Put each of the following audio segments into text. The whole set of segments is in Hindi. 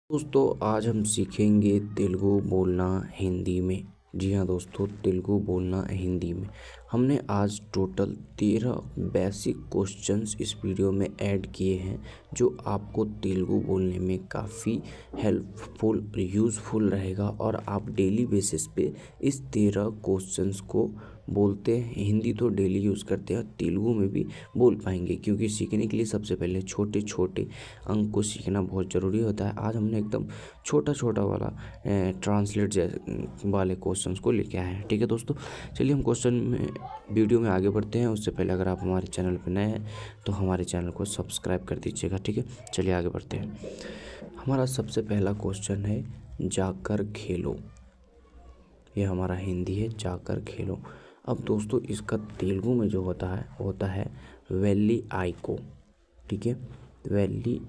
दोस्तों आज हम सीखेंगे तेलुगु बोलना हिंदी में। जी हाँ दोस्तों, तेलुगु बोलना हिंदी में। हमने आज टोटल 13 बेसिक क्वेश्चंस इस वीडियो में ऐड किए हैं जो आपको तेलुगु बोलने में काफ़ी हेल्पफुल यूज़फुल रहेगा और आप डेली बेसिस पे इस 13 क्वेश्चंस को बोलते हैं। हिंदी तो डेली यूज़ करते हैं और तेलुगु में भी बोल पाएंगे, क्योंकि सीखने के लिए सबसे पहले छोटे छोटे अंक को सीखना बहुत ज़रूरी होता है। आज हमने एकदम छोटा छोटा वाला ट्रांसलेट जैसे वाले क्वेश्चंस को लेके आए हैं। ठीक है दोस्तों, चलिए हम क्वेश्चन में वीडियो में आगे बढ़ते हैं। उससे पहले अगर आप हमारे चैनल पर नए हैं तो हमारे चैनल को सब्सक्राइब कर दीजिएगा। ठीक है, चलिए आगे बढ़ते हैं। हमारा सबसे पहला क्वेश्चन है जाकर खेलो। ये हमारा हिंदी है, जाकर खेलो। अब दोस्तों इसका तेलुगु में जो होता है वेल्ली आइको। ठीक है, वेल्ली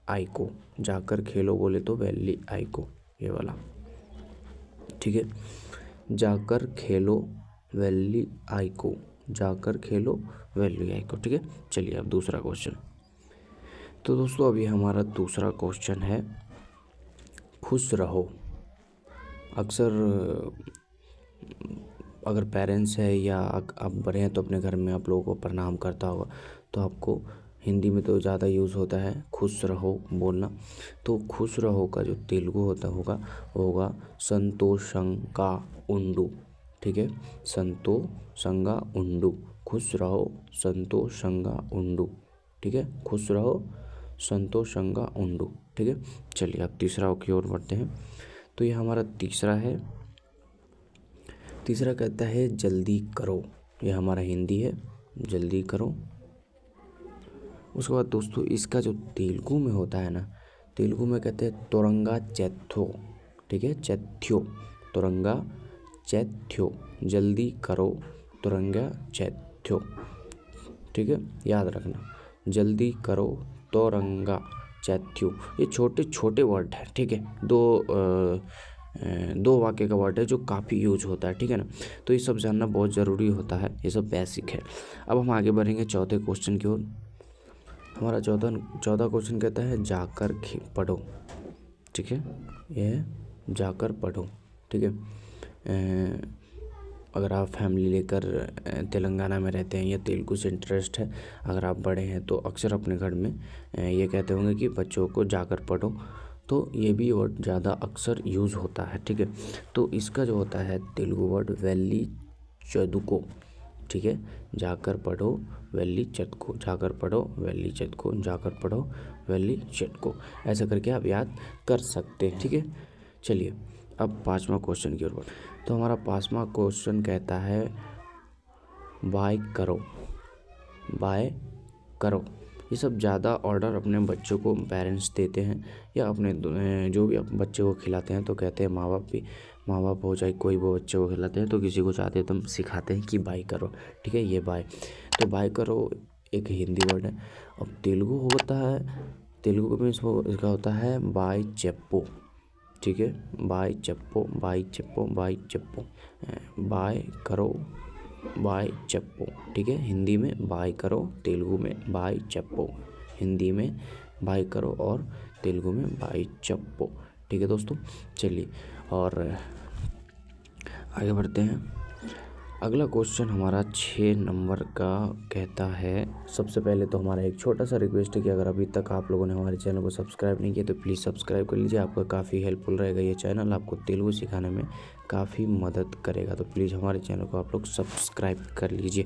आइको। जाकर खेलो बोले तो वेल्ली आइको, ये वाला। ठीक है, जाकर खेलो वेल्ली आइको, जाकर खेलो वेल्ली आइको। ठीक है, चलिए अब दूसरा क्वेश्चन। तो दोस्तों अभी हमारा दूसरा क्वेश्चन है खुश रहो। अक्सर अगर पेरेंट्स है या आप बड़े हैं तो अपने घर में आप लोगों को प्रणाम करता होगा, तो आपको हिंदी में तो ज़्यादा यूज़ होता है खुश रहो बोलना। तो खुश रहो का जो तेलुगु होगा संतोषंगा उंडू। ठीक है, संतोषंगा उंडू। खुश रहो संतोषंगा उंडू। ठीक है, खुश रहो संतोषंगा उंडू। ठीक है, चलिए अब तीसरा की ओर बढ़ते हैं। तो ये हमारा तीसरा कहता है जल्दी करो। ये हमारा हिंदी है, जल्दी करो। उसके बाद दोस्तों इसका जो तेलुगु में होता है ना, तेलुगु में कहते हैं तोरंगा चैथ्यो। ठीक है, चैथ्यो, तोरंगा चैथ्यो। जल्दी करो तोरंगा चैथ्यो। ठीक है, याद रखना, जल्दी करो तोरंगा चैथ्यो। ये छोटे छोटे वर्ड है। ठीक है, दो वाक्य का वर्ड है जो काफ़ी यूज होता है। ठीक है ना, तो ये सब जानना बहुत ज़रूरी होता है, ये सब बेसिक है। अब हम आगे बढ़ेंगे चौथे क्वेश्चन की ओर। हमारा चौथा क्वेश्चन कहता है जाकर पढ़ो। ठीक है, ये जाकर पढ़ो। ठीक है, अगर आप फैमिली लेकर तेलंगाना में रहते हैं या तेलुगु से इंटरेस्ट है, अगर आप बड़े हैं तो अक्सर अपने घर में ये कहते होंगे कि बच्चों को जाकर पढ़ो, तो ये भी वर्ड ज़्यादा अक्सर यूज़ होता है। ठीक है, तो इसका जो होता है तेलुगु वर्ड वेल्ली चदुको। ठीक है, जाकर पढ़ो वेल्ली चदको, जाकर पढ़ो वेल्ली चदको, जाकर पढ़ो वेल्ली चदको। ऐसा करके आप याद कर सकते हैं। ठीक है, चलिए अब पांचवा क्वेश्चन की ओर बढ़। तो हमारा पांचवा क्वेश्चन कहता है बाय करो, बाय करो। ये सब ज़्यादा ऑर्डर अपने बच्चों को पेरेंट्स देते हैं या अपने जो भी बच्चे को खिलाते हैं तो कहते हैं माँ बाप हो, चाहे कोई वो बच्चे को खिलाते हैं तो किसी को चाहते हैं तो सिखाते हैं कि बाय करो। ठीक है, ये बाय, तो बाय करो एक हिंदी वर्ड है। अब तेलुगु होता है, तेलुगु में इसका होता है बाय चेप्पो। ठीक है, बाय चप्पो, बाय चप्पो, बाय चप्पो। बाय करो बाय चप्पो। ठीक है, हिंदी में बाय करो, तेलुगु में बाय चप्पो। हिंदी में बाय करो और तेलुगु में बाय चप्पो। ठीक है दोस्तों, चलिए और आगे बढ़ते हैं। अगला क्वेश्चन हमारा 6 नंबर का कहता है, सबसे पहले तो हमारा एक छोटा सा रिक्वेस्ट है कि अगर अभी तक आप लोगों ने हमारे चैनल को सब्सक्राइब नहीं किया तो प्लीज़ सब्सक्राइब कर लीजिए। आपका काफ़ी हेल्पफुल रहेगा ये चैनल, आपको तेलुगु सिखाने में काफ़ी मदद करेगा, तो प्लीज़ हमारे चैनल को आप लोग सब्सक्राइब कर लीजिए।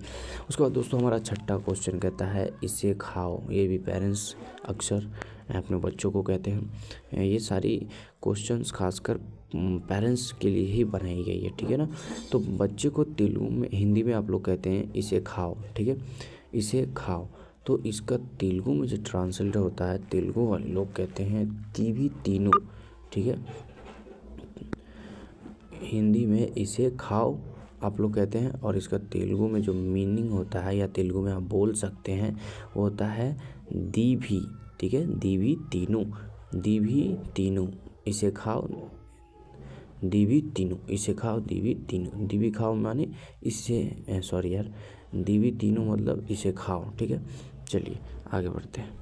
उसके बाद दोस्तों हमारा छठा क्वेश्चन कहता है इसे खाओ। ये भी पेरेंट्स अक्सर अपने बच्चों को कहते हैं। ये सारी क्वेश्चंस खासकर पेरेंट्स के लिए ही बनाई गई है। ठीक है ना, तो बच्चे को तेलुगु में, हिंदी में आप लोग कहते हैं इसे खाओ। ठीक है, इसे खाओ। तो इसका तेलुगु में जो ट्रांसलेट होता है, तेलुगु वाले लोग कहते हैं तीवी तीनू। ठीक है, हिंदी में इसे खाओ आप लोग कहते हैं और इसका तेलुगु में जो मीनिंग होता है या तेलुगु में आप बोल सकते हैं वो होता है दीभी। ठीक है, दीवी तीनू, दीवी तीनू इसे खाओ, दीवी तीनू इसे खाओ, दीवी तीनू। दीवी खाओ माने इससे सॉरी यार, दीवी तीनू मतलब इसे खाओ। ठीक है, चलिए आगे बढ़ते हैं।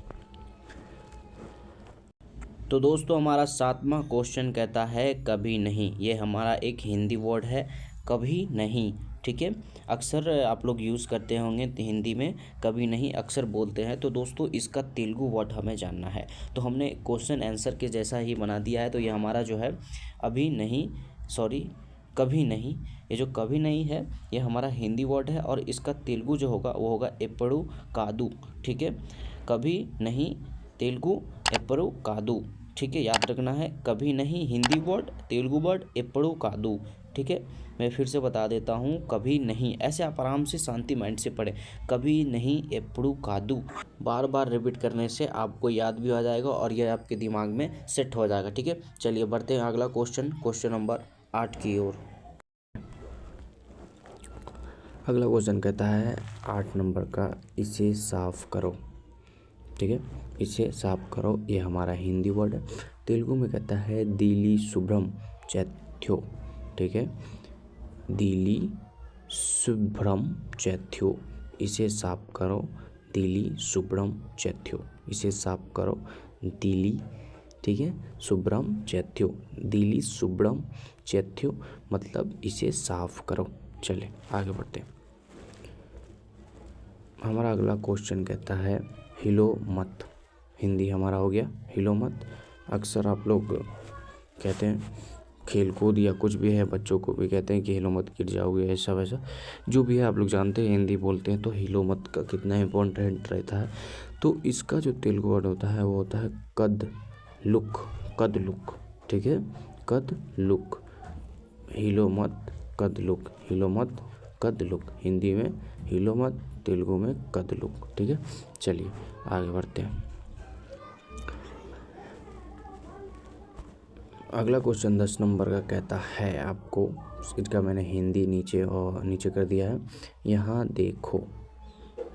तो दोस्तों हमारा 7वां क्वेश्चन कहता है कभी नहीं। ये हमारा एक हिंदी वर्ड है, कभी नहीं। ठीक है, अक्सर आप लोग यूज़ करते होंगे हिंदी में, कभी नहीं अक्सर बोलते हैं। तो दोस्तों इसका तेलुगु वर्ड हमें जानना है। तो हमने क्वेश्चन आंसर के जैसा ही बना दिया है। तो ये हमारा जो है अभी नहीं, सॉरी कभी नहीं, ये जो कभी नहीं है ये हमारा हिंदी वर्ड है और इसका तेलुगु जो होगा वो होगा एप्पड़ू कादू। ठीक है, कभी नहीं तेलुगु एप्पड़ू कादू। ठीक है, याद रखना है, कभी नहीं हिंदी वर्ड, तेलुगु वर्ड एप्पड़ू कादू। ठीक है, मैं फिर से बता देता हूँ, कभी नहीं, ऐसे आप आराम से शांति माइंड से पढ़ें, कभी नहीं एप्पड़ू कादू। बार बार रिपीट करने से आपको याद भी आ जाएगा और यह आपके दिमाग में सेट हो जाएगा। ठीक है, चलिए बढ़ते हैं अगला क्वेश्चन नंबर 8 की ओर। अगला क्वेश्चन कहता है 8 नंबर का, इसे साफ करो। ठीक है, इसे साफ करो, ये हमारा हिंदी वर्ड है। तेलुगु में कहता है दीली शुभ्रम चैथ्यो। ठीक है, दीली शुभ्रम चैथ्यो, इसे साफ करो, दीली शुभ्रम चैथ्यो, इसे साफ करो, दीली, ठीक है, शुभ्रम चैथ्यो, दीली शुभ्रम चैथ्यो मतलब इसे साफ करो। चले आगे बढ़ते हैं। हमारा अगला क्वेश्चन कहता है हिलो मत। हिंदी हमारा हो गया हिलो मत। अक्सर आप लोग कहते हैं खेल कूद या कुछ भी है, बच्चों को भी कहते हैं कि हिलो मत, गिर जाओगे, ऐसा वैसा जो भी है आप लोग जानते हैं, हिंदी बोलते हैं तो हिलो मत का कितना इम्पोर्टेंट रहता है। तो इसका जो तेलुगु वर्ड होता है वो होता है कद लुक। कद लुक, ठीक है, कद लुक, हिलो मत कद लुक, हिलो मत कद लुक, हिंदी में हिलो मत, तेलुगु में कद लुक। ठीक है, चलिए आगे बढ़ते हैं। अगला क्वेश्चन 10 नंबर का कहता है आपको, इसका मैंने हिंदी नीचे कर दिया है, यहाँ देखो।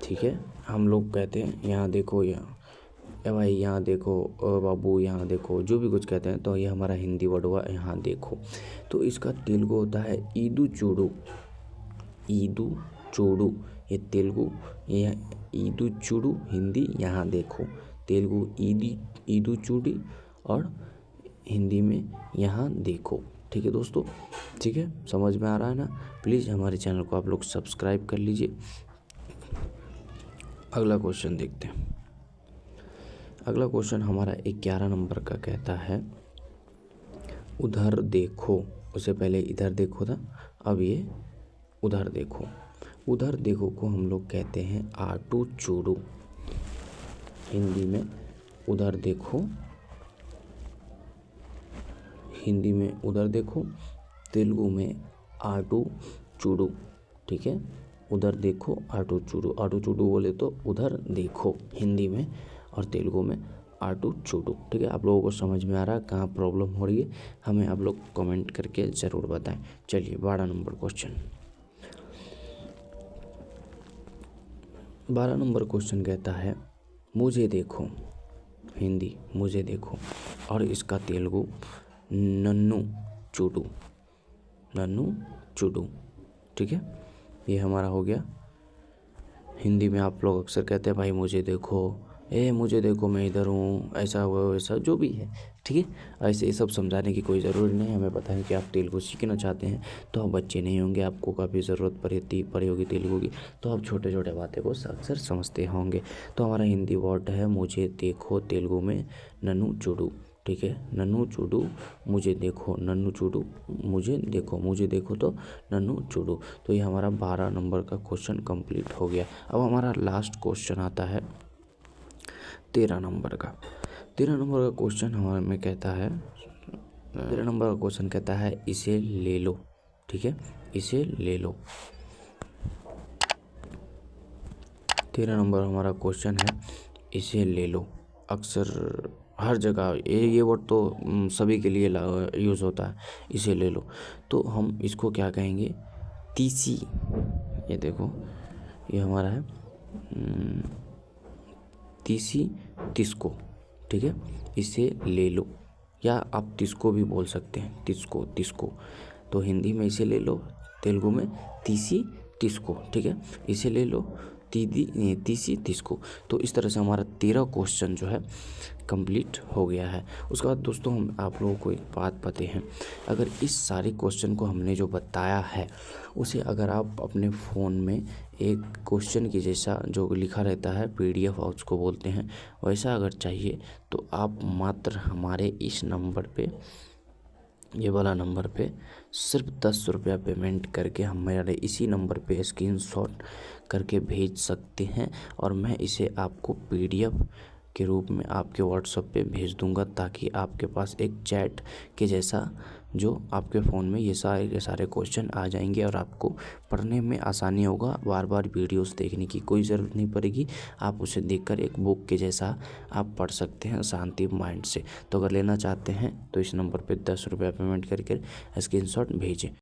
ठीक है, हम लोग कहते हैं यहाँ देखो, यहाँ ए भाई यहाँ देखो, बाबू यहाँ देखो, जो भी कुछ कहते हैं, तो ये हमारा हिंदी वर्ड हुआ यहाँ देखो। तो इसका तेलुगु होता है ईदू चूड़ू। ईदू चूड़ू ये तेलुगु, ये ईदू चूड़ू हिंदी यहाँ देखो, तेलुगु ईदू चूड़ी और हिंदी में यहाँ देखो। ठीक है दोस्तों, ठीक है, समझ में आ रहा है ना। प्लीज़ हमारे चैनल को आप लोग सब्सक्राइब कर लीजिए। अगला क्वेश्चन देखते हैं। अगला क्वेश्चन हमारा 11 नंबर का कहता है उधर देखो। उससे पहले इधर देखो था, अब ये उधर देखो। उधर देखो को हम लोग कहते हैं आटू चूड़ू। हिंदी में उधर देखो, हिंदी में उधर देखो, तेलुगु में आटू चूड़ू। ठीक है, उधर देखो आटू चूड़ू। आटू चूड़ू बोले तो उधर देखो हिंदी में, और तेलुगु में आटू चूड़ू। ठीक है, आप लोगों को समझ में आ रहा है कहाँ प्रॉब्लम हो रही है, हमें आप लोग कमेंट करके ज़रूर बताएं। चलिए 12 नंबर क्वेश्चन। 12 नंबर क्वेश्चन कहता है मुझे देखो। हिंदी मुझे देखो, और इसका तेलुगु नन्नू चूडू। नन्नू चूडू। ठीक है, ये हमारा हो गया। हिंदी में आप लोग अक्सर कहते हैं भाई मुझे देखो, मुझे देखो मैं इधर हूँ, ऐसा हुआ वैसा जो भी है। ठीक है, ऐसे ये सब समझाने की कोई ज़रूरत नहीं है। हमें पता है कि आप तेलुगु सीखना चाहते हैं, तो आप बच्चे नहीं होंगे, आपको काफ़ी ज़रूरत पड़ी होगी तेलुगु की, तो आप छोटे छोटे बातें को अक्सर समझते होंगे। तो हमारा हिंदी वर्ड है मुझे देखो, तेलुगु में नन्नू चूडू। ठीक है, नन्नू चूडू, मुझे देखो, नन्नू चूडू, मुझे देखो, मुझे देखो तो नन्नू चूडू। तो ये हमारा 12 नंबर का क्वेश्चन कंप्लीट हो गया। अब हमारा लास्ट क्वेश्चन आता है 13 नंबर का। 13 नंबर का क्वेश्चन हमारे में कहता है, 13 नंबर का क्वेश्चन कहता है इसे ले लो। ठीक है, इसे ले लो। 13 नंबर हमारा क्वेश्चन है इसे ले लो। अक्सर हर जगह ये वर्ड तो सभी के लिए यूज़ होता है, इसे ले लो। तो हम इसको क्या कहेंगे, तीसी। ये देखो, ये हमारा है तीसी, तिसको। ठीक है, इसे ले लो, या आप तिसको भी बोल सकते हैं, तिसको, तिसको। तो हिंदी में इसे ले लो, तेलुगु में तीसी तिसको। ठीक है, इसे ले लो, तीसी तिसको। तो इस तरह से हमारा 13 क्वेश्चन जो है कंप्लीट हो गया है। उसके बाद दोस्तों हम आप लोगों को एक बात पता है, अगर इस सारे क्वेश्चन को हमने जो बताया है उसे अगर आप अपने फ़ोन में एक क्वेश्चन की जैसा जो लिखा रहता है PDF उसको बोलते हैं, वैसा अगर चाहिए तो आप मात्र हमारे इस नंबर पे, ये वाला नंबर पे सिर्फ 10 रुपया पेमेंट करके हमारे इसी नंबर पे स्क्रीनशॉट करके भेज सकते हैं और मैं इसे आपको PDF के रूप में आपके व्हाट्सएप पे भेज दूंगा, ताकि आपके पास एक चैट के जैसा जो आपके फ़ोन में ये सारे क्वेश्चन आ जाएंगे और आपको पढ़ने में आसानी होगा। बार बार वीडियोस देखने की कोई ज़रूरत नहीं पड़ेगी, आप उसे देखकर एक बुक के जैसा आप पढ़ सकते हैं शांति माइंड से। तो अगर लेना चाहते हैं तो इस नंबर पे 10 रुपया पेमेंट करके स्क्रीनशॉट भेजें।